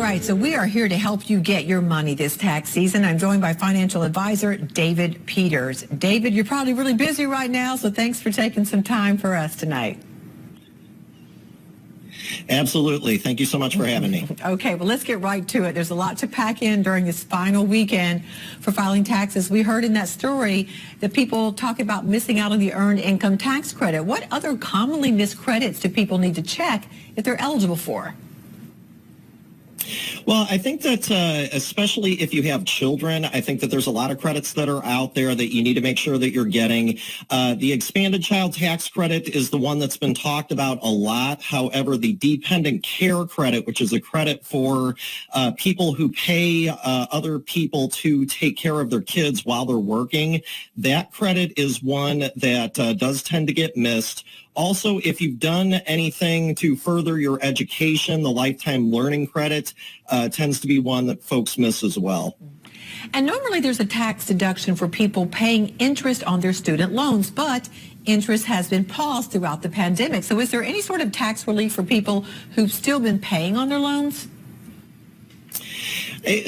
right, so we are here to help you get your money this tax season. I'm joined by financial advisor David Peters. David, you're probably really busy right now, so thanks for taking some time for us tonight. Absolutely. Thank you so much for having me. Okay, well, let's get right to it. There's a lot to pack in during this final weekend for filing taxes. We heard in that story that people talk about missing out on the earned income tax credit. What other commonly missed credits do people need to check if they're eligible for? Well, I think that especially if you have children, I think that there's a lot of credits that are out there that you need to make sure that you're getting. The expanded child tax credit is the one that's been talked about a lot. However, the dependent care credit, which is a credit for people who pay other people to take care of their kids while they're working, that credit is one that does tend to get missed. Also, if you've done anything to further your education, the lifetime learning credit tends to be one that folks miss as well. And normally there's a tax deduction for people paying interest on their student loans, but interest has been paused throughout the pandemic. So is there any sort of tax relief for people who've still been paying on their loans?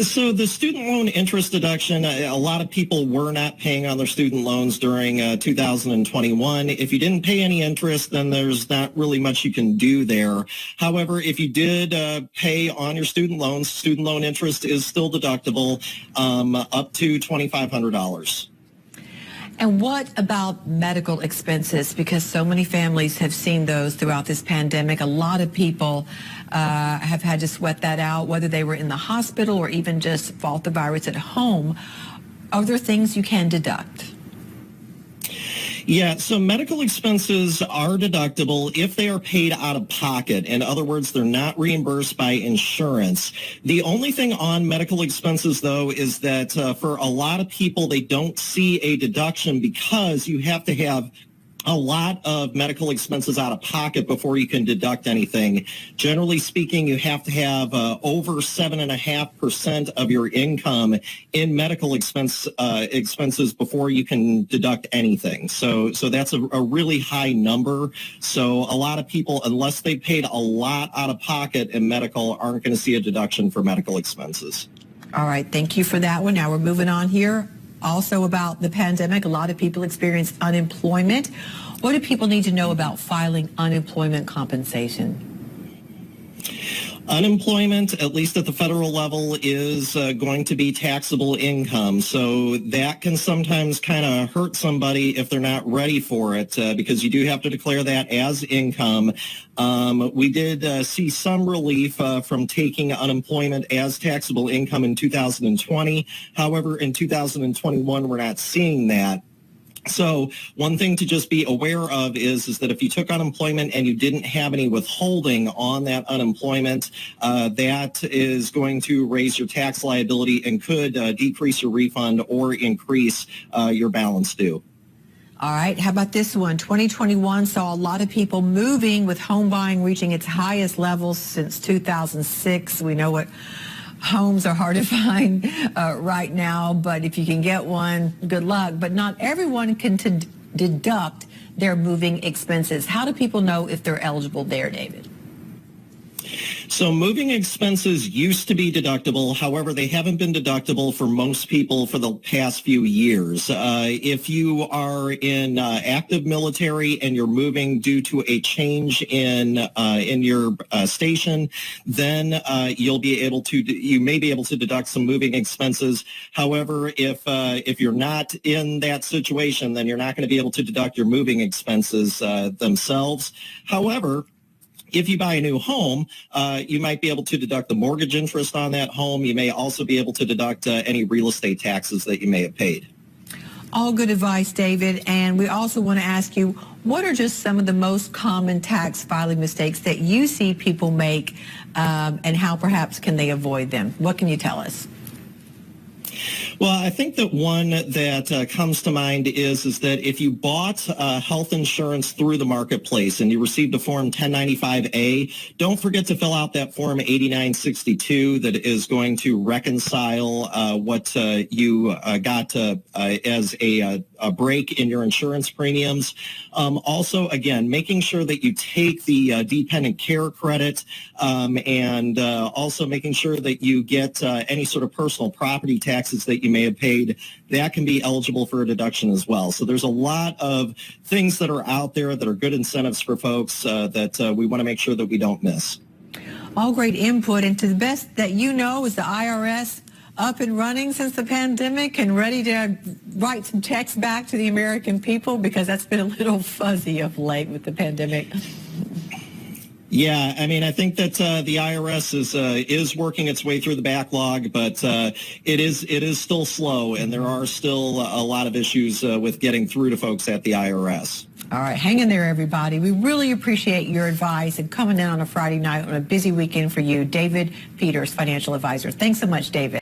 So the student loan interest deduction, a lot of people were not paying on their student loans during 2021. If you didn't pay any interest, then there's not really much you can do there. However, if you did pay on your student loan interest is still deductible up to $2,500. And what about medical expenses? Because so many families have seen those throughout this pandemic. A lot of people have had to sweat that out, whether they were in the hospital or even just fought the virus at home. Are there things you can deduct? Yeah, so medical expenses are deductible if they are paid out of pocket. In other words, they're not reimbursed by insurance. The only thing on medical expenses, though, is that for a lot of people, they don't see a deduction because you have to have a lot of medical expenses out of pocket before you can deduct anything. Generally speaking, you have to have over 7.5% of your income in medical expenses before you can deduct anything. So that's a really high number. So a lot of people, unless they paid a lot out of pocket in medical, aren't going to see a deduction for medical expenses. All right. Thank you for that one. Now we're moving on here. Also about the pandemic, a lot of people experienced unemployment. What do people need to know about filing unemployment compensation? Unemployment, at least at the federal level, is going to be taxable income. So that can sometimes kind of hurt somebody if they're not ready for it because you do have to declare that as income. We did see some relief from taking unemployment as taxable income in 2020. However, in 2021, we're not seeing that. So one thing to just be aware of is that if you took unemployment and you didn't have any withholding on that unemployment, that is going to raise your tax liability and could decrease your refund or increase your balance due. All right. How about this one? 2021 saw a lot of people moving, with home buying reaching its highest levels since 2006. We know what homes are hard to find right now, but if you can get one, good luck. But not everyone can deduct their moving expenses. How do people know if they're eligible there, David? So moving expenses used to be deductible. However, they haven't been deductible for most people for the past few years. If you are in active military and you're moving due to a change in your station, then you may be able to deduct some moving expenses. However, if you're not in that situation, then you're not going to be able to deduct your moving expenses themselves. However, if you buy a new home, you might be able to deduct the mortgage interest on that home. You may also be able to deduct any real estate taxes that you may have paid. All good advice, David. And we also want to ask you, what are just some of the most common tax filing mistakes that you see people make, and how perhaps can they avoid them? What can you tell us? Well, I think that one that comes to mind is that if you bought health insurance through the marketplace and you received a Form 1095A, don't forget to fill out that Form 8962 that is going to reconcile what you got as a a break in your insurance premiums. Also, again, making sure that you take the dependent care credit, and also making sure that you get any sort of personal property taxes that you may have paid. That can be eligible for a deduction as well. So there's a lot of things that are out there that are good incentives for folks that we want to make sure that we don't miss. All great input. And to the best that you know, is the IRS up and running since the pandemic and ready to write some checks back to the American people? Because that's been a little fuzzy of late with the pandemic. Yeah, I mean, I think that the IRS is working its way through the backlog, but it is still slow, and there are still a lot of issues with getting through to folks at the IRS. All right, hang in there, everybody. We really appreciate your advice and coming in on a Friday night on a busy weekend for you. David Peters, financial advisor. Thanks so much, David.